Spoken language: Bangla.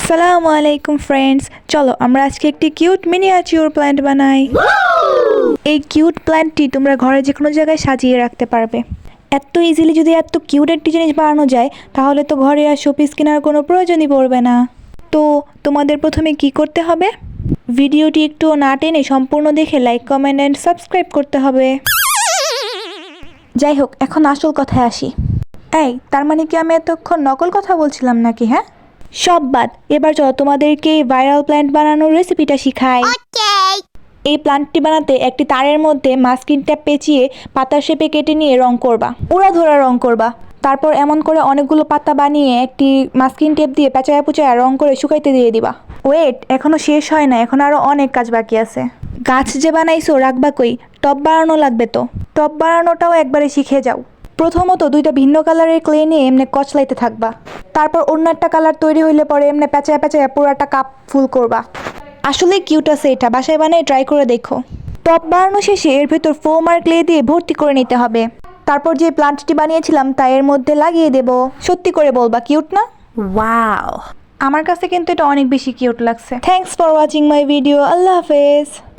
আসসালামু আলাইকুম ফ্রেন্ডস, চলো আমরা আজকে একটি কিউট মিনিয়েচার প্ল্যান্ট বানাই। এই কিউট প্ল্যান্টটি তোমরা ঘরে যে কোনো জায়গায় সাজিয়ে রাখতে পারবে। এত ইজিলি যদি এত কিউট একটি জিনিস বানানো যায়, তাহলে তো ঘরে আর শোপিস কেনার কোনো প্রয়োজনই পড়বে না। তো তোমাদের প্রথমে কি করতে হবে, ভিডিওটি একটু না টেনে সম্পূর্ণ দেখে লাইক, কমেন্ট অ্যান্ড সাবস্ক্রাইব করতে হবে। যাই হোক, এখন আসল কথায় আসি। এই, তার মানে কি আমি এতক্ষণ নকল কথা বলছিলাম নাকি? হ্যাঁ, সব বাদ, এবার চলো তোমাদেরকে ভাইরাল প্ল্যান্ট বানানোর রেসিপিটা শিখাই। এই প্ল্যান্টটি বানাতে একটি তারের মধ্যে মাস্কিন ট্যাপ পেঁচিয়ে পাতার শেপে কেটে নিয়ে রং করবা, উড়াধরা রং করবা। তারপর এমন করে অনেকগুলো পাতা বানিয়ে একটি মাস্কিন টেপ দিয়ে পেঁচায়া পুচায়া রং করে শুকাইতে দিয়ে দিবা। ওয়েট, এখনো শেষ হয় না, এখন আরো অনেক কাজ বাকি আছে। গাছ যে বানাইছো রাখবা কই? টব বানানো লাগবে তো, টব বানানোটাও একবারে শিখে যাও। প্রথমত দুইটা ভিন্ন কালারের ক্লে নিয়ে এমনি কচলাইতে থাকবা। তারপর অন্য একটা কালার তৈরি হইলে পরে এমনি পেঁচায়া পেঁচায়া পুরাটা কাপ ফুল করবা। আসলে কিউট আছে, এটা বাসায় বানিয়ে ট্রাই করে দেখো। টপ বানানো শেষে এর ভেতর ফোম আর ক্লে দিয়ে ভর্তি করে নিতে হবে। তারপর যে প্লান্টটি বানিয়েছিলাম তা এর মধ্যে লাগিয়ে দেব। সত্যি করে বলবা, কিউট না? ওয়াও, আমার কাছে কিন্তু এটা অনেক বেশি কিউট লাগছে। Thanks for watching my video. আল্লাহ হাফেজ।